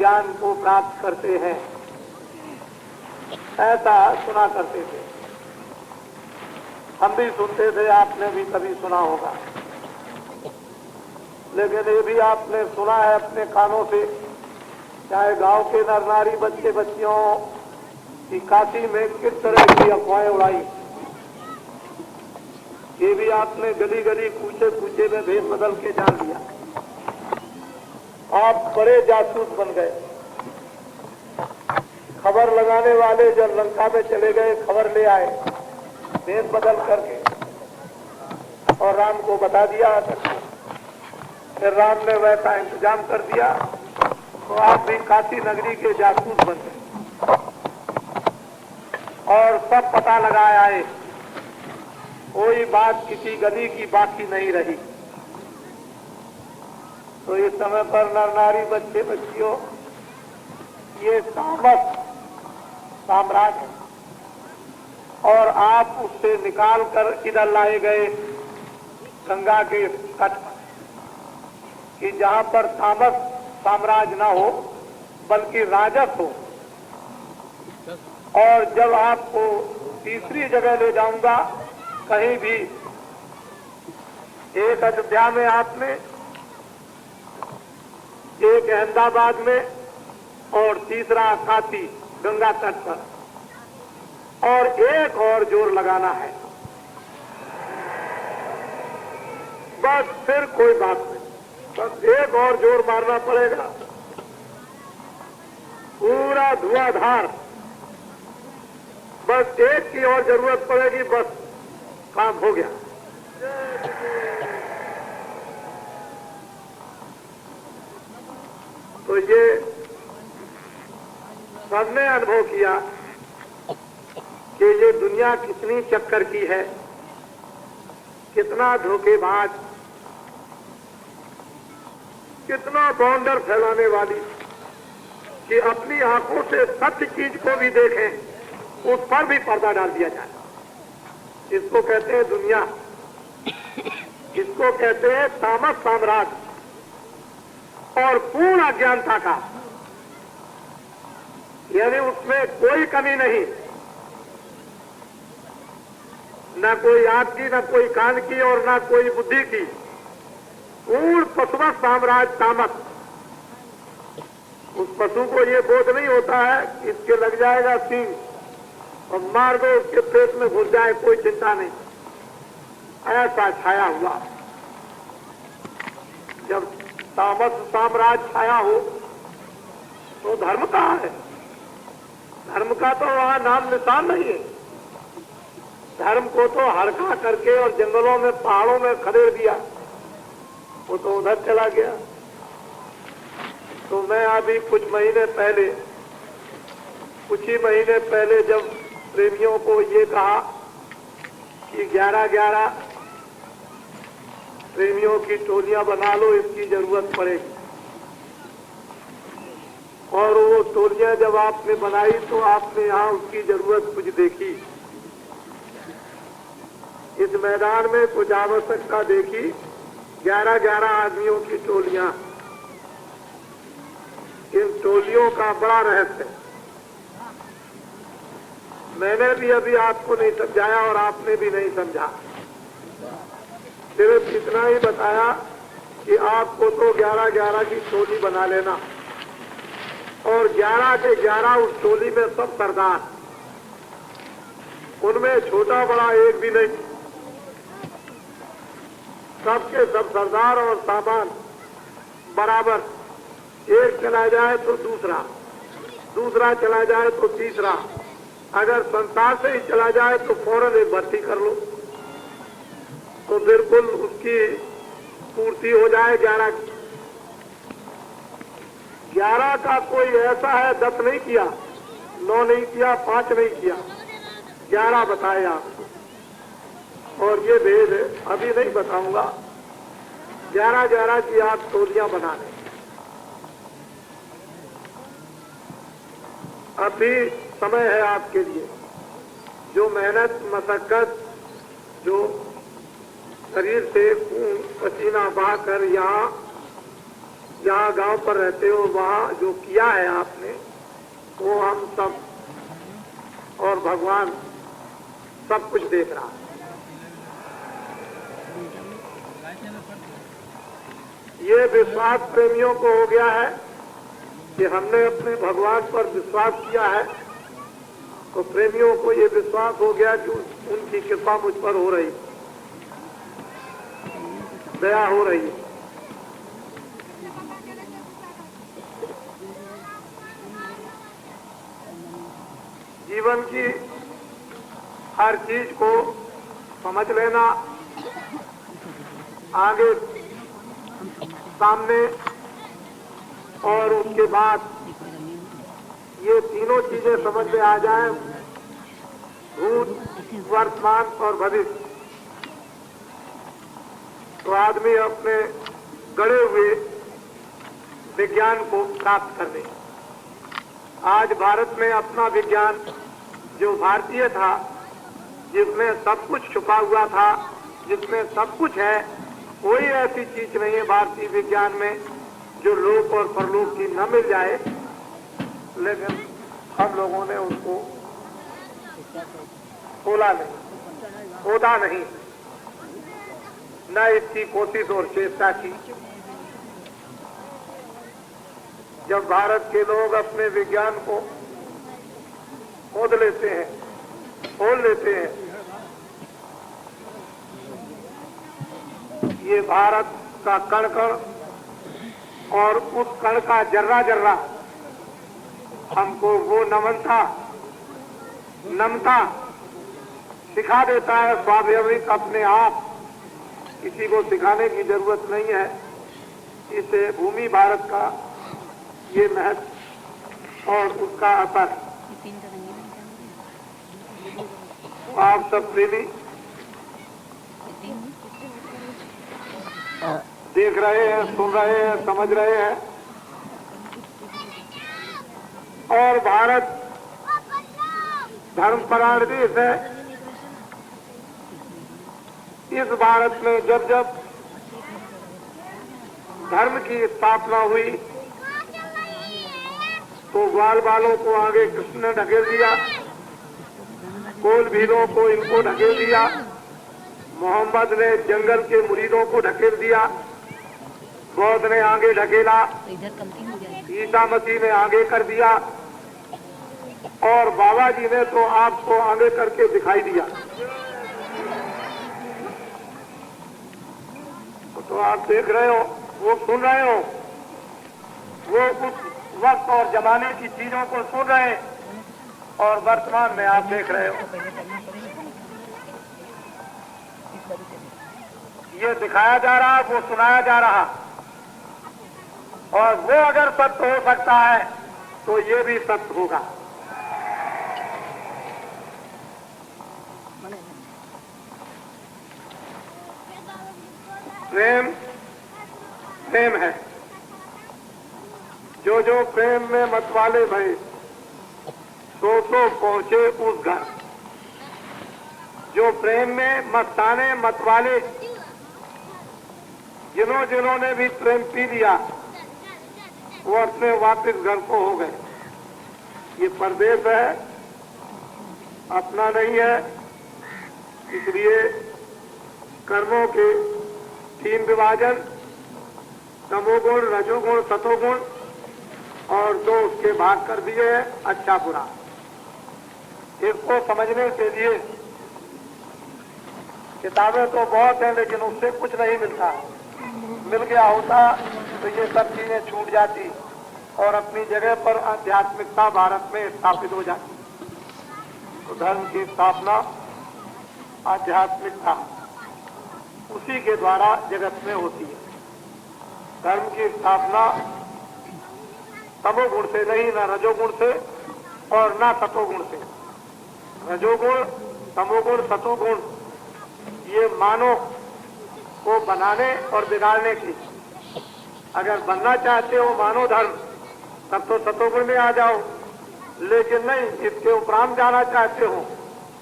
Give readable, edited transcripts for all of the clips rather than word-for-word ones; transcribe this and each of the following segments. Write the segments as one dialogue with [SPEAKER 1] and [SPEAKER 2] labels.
[SPEAKER 1] ज्ञान को प्राप्त करते हैं, ऐसा सुना करते थे। हम भी सुनते थे, आपने भी कभी सुना होगा। लेकिन ये भी आपने सुना है अपने कानों से, चाहे गांव के नर नारी बच्चे बच्चियों की काशी में किस तरह की अफवाहें उड़ाई, ये भी आपने गली गली कूचे कूचे में भेद बदल के जान लिया। आप बड़े जासूस बन गए। खबर लगाने वाले जब लंका में चले गए, खबर ले आए भेद बदल करके और राम को बता दिया। फिर राम ने वैसा इंतजाम कर दिया तो आप भी काशी नगरी के जासूस बन गए और सब पता लगाए आए। कोई बात किसी गली की बाकी नहीं रही। तो इस समय पर नर नारी बच्चे बच्चियों, ये तामस साम्राज्य है और आप उससे निकाल कर इधर लाए गए गंगा के तट पर, कि जहां पर तामस साम्राज्य न हो बल्कि राजस हो। और जब आपको तीसरी जगह ले जाऊंगा, कहीं भी एक अयोध्या में आपने, एक अहमदाबाद में और तीसरा काशी गंगा तट पर, और एक और जोर लगाना है। बस फिर कोई बात नहीं, बस एक और जोर मारना पड़ेगा। पूरा धुआंधार, बस एक की और जरूरत पड़ेगी, बस काम हो गया। तो ये सबने अनुभव किया कि ये दुनिया कितनी चक्कर की है, कितना धोखेबाज, कितना बाउंडर फैलाने वाली, कि अपनी आंखों से सत्य चीज को भी देखें, उस पर भी पर्दा डाल दिया जाए। इसको कहते हैं दुनिया, इसको कहते हैं तामस साम्राज्य और पूर्ण अज्ञानता का, यानी उसमें कोई कमी नहीं, न कोई आंख की, न कोई कान की और न कोई बुद्धि की। पूर्ण पशुवत साम्राज्य तामस। उस पशु को ये बोध नहीं होता है कि इसके लग जाएगा सींग और मार दो, उसके पेट में घुस जाए, कोई चिंता नहीं। ऐसा छाया हुआ। जब तामस साम्राज्य छाया हो तो धर्म कहाँ है? धर्म का तो वहां नाम निशान नहीं है। धर्म को तो हरका करके और जंगलों में पहाड़ों में खदेड़ दिया, वो तो उधर चला गया। तो मैं अभी कुछ महीने पहले, कुछ ही महीने पहले जब प्रेमियों को ये कहा कि 11-11 प्रेमियों की टोलियां बना लो, इसकी जरूरत पड़ेगी। और वो टोलियां जब आपने बनाई तो आपने यहाँ उसकी जरूरत कुछ देखी। इस मैदान में कुछ आवश्यकता देखी। 11-11 आदमियों की टोलियां, इन टोलियों का बड़ा रहस्य मैंने भी अभी आपको नहीं समझाया और आपने भी नहीं समझा। सिर्फ इतना ही बताया कि आपको तो 11-11 की टोली बना लेना और 11 के 11 उस टोली में सब सरदार, उनमें छोटा बड़ा एक भी नहीं, सबके सब सरदार और सामान बराबर। एक चला जाए तो दूसरा, दूसरा चला जाए तो तीसरा, अगर संसार से ही चला जाए तो फौरन एक भर्ती कर लो, तो बिल्कुल उसकी पूर्ति हो जाए। 11 का कोई ऐसा है 10 नहीं किया, 9 नहीं किया, 5 नहीं किया, 11 बताए आप। और ये भेद अभी नहीं बताऊंगा। 11-11 की आप टोलियां बना लें। अभी समय है आपके लिए। जो मेहनत मशक्कत, जो शरीर से खून पसीना बहाकर यहाँ जहाँ गांव पर रहते हो वहाँ जो किया है आपने वो हम सब और भगवान सब कुछ देख रहा है। ये विश्वास प्रेमियों को हो गया है कि हमने अपने भगवान पर विश्वास किया है, तो प्रेमियों को ये विश्वास हो गया कि उनकी कृपा मुझ पर हो रही, दया हो रही है। जीवन की हर चीज को समझ लेना, आगे सामने और उसके बाद ये तीनों चीजें समझ में आ जाएं, भूत, वर्तमान और भविष्य, तो आदमी अपने गड़े हुए विज्ञान को प्राप्त कर ले। आज भारत में अपना विज्ञान जो भारतीय था, जिसमें सब कुछ छुपा हुआ था, जिसमें सब कुछ है, कोई ऐसी चीज नहीं है भारतीय विज्ञान में जो लोक और परलोक की न मिल जाए, लेकिन हम लोगों ने उसको खोला नहीं, खोदा नहीं, न इसकी कोशिश और चेष्टा की। जब भारत के लोग अपने विज्ञान को खोद लेते हैं, खोल लेते हैं, ये भारत का कण कण और उस कण का जर्रा जर्रा हमको वो नमता सिखा देता है स्वाभाविक अपने आप, किसी को सिखाने की जरूरत नहीं है। इसे भूमि भारत का ये महत्व और उसका असर आप सब प्रेमी देख रहे हैं, सुन रहे हैं, समझ रहे हैं। और भारत धर्मपरायण देश है। इस भारत में जब जब धर्म की स्थापना हुई तो ग्वाल बालों को आगे कृष्ण ने ढकेल दिया, कोल भीलों को इनको ढकेल दिया, मोहम्मद ने जंगल के मुरीदों को ढकेल दिया, बौद्ध ने आगे ढकेला, ईसा मसीह ने आगे कर दिया और बाबा जी ने तो आपको आगे करके दिखाई दिया। तो आप देख रहे हो, वो सुन रहे हो, वो उस वक्त और जमाने की चीजों को सुन रहे हैं और वर्तमान में आप देख रहे हो। ये दिखाया जा रहा, वो सुनाया जा रहा, और वो अगर सत्य हो सकता है तो ये भी सत्य होगा। प्रेम प्रेम है। जो जो प्रेम में मतवाले भये सो पहुंचे उस घर। जो प्रेम में मस्ताने मतवाले, जिन्होंने भी प्रेम पी लिया वो अपने वापस घर को हो गए। ये परदेश है, अपना नहीं है। इसलिए कर्मों के 3 विभाजन, तमोगुण, रजोगुण, सतोगुण, और 2 उसके भाग कर दिए हैं, अच्छा बुरा। इसको समझने के लिए किताबें तो बहुत हैं, लेकिन उससे कुछ नहीं मिलता। मिल गया होता तो ये सब चीजें छूट जाती और अपनी जगह पर आध्यात्मिकता भारत में स्थापित हो जाती। तो धर्म की स्थापना आध्यात्मिकता उसी के द्वारा जगत में होती है। धर्म की स्थापना तमोगुण से नहीं, न रजोगुण से और न सतोगुण से। रजोगुण, तमोगुण, सतोगुण ये मानव को बनाने और बिगाड़ने की। अगर बनना चाहते हो मानव धर्म, तब तो सतोगुण में आ जाओ, लेकिन नहीं, इसके उपरांत जाना चाहते हो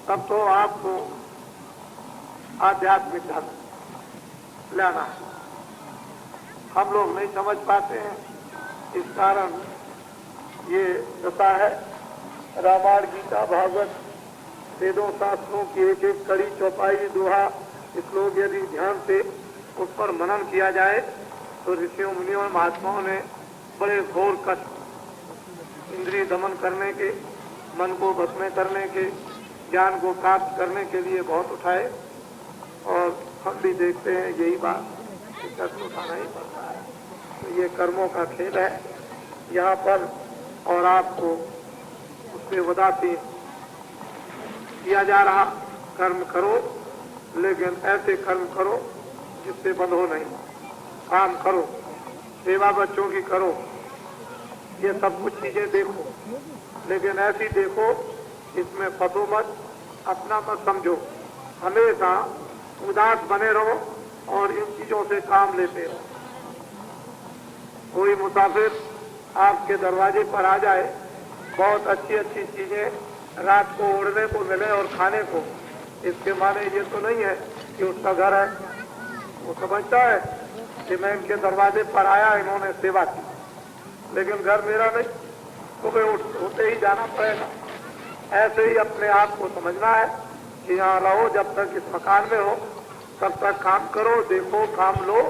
[SPEAKER 1] तब तो आपको आध्यात्मिक धर्म लेना है। हम लोग नहीं समझ पाते हैं। इस कारण ये दशा है। रामायण, गीता, भागवत, वेदों, शास्त्रों की एक एक कड़ी, चौपाई, दोहा, श्लोक यदि ध्यान से उस पर मनन किया जाए तो ऋषियों, मुनियों और महात्माओं ने बड़े घोर कष्ट इंद्रिय दमन करने के, मन को भस्म करने के, ज्ञान को प्राप्त करने के लिए बहुत उठाए। और हम भी देखते हैं यही बात कि कष्ट उठाना ही पड़ता है। तो ये कर्मों का खेल है यहाँ पर। और आपको उससे उदासीन किया जा रहा, कर्म करो लेकिन ऐसे कर्म करो जिससे बंधो नहीं। काम करो, सेवा बच्चों की करो, ये सब कुछ चीजें देखो, लेकिन ऐसी देखो इसमें फंसो मत, अपना मत समझो। हमेशा उदास बने रहो और इन चीजों से काम लेते रहो। कोई मुसाफिर आपके दरवाजे पर आ जाए, बहुत अच्छी अच्छी चीजें रात को ओढ़ने को मिले और खाने को, इसके माने ये तो नहीं है कि उसका घर है। वो समझता है कि मैं इनके दरवाजे पर आया, इन्होंने सेवा की, लेकिन घर मेरा नहीं, सुबह उठते ही जाना पड़ेगा। ऐसे ही अपने आप को समझना है कि यहाँ रहो, जब तक इस मकान में हो तब तक काम करो, देखो, काम लो,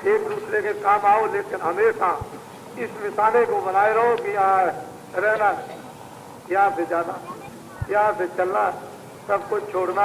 [SPEAKER 1] एक दूसरे के काम आओ, लेकिन हमेशा इस निशाने को बनाए रहो कि यहाँ रहना, यहाँ से जाना, यहाँ से चलना, सब कुछ छोड़ना है।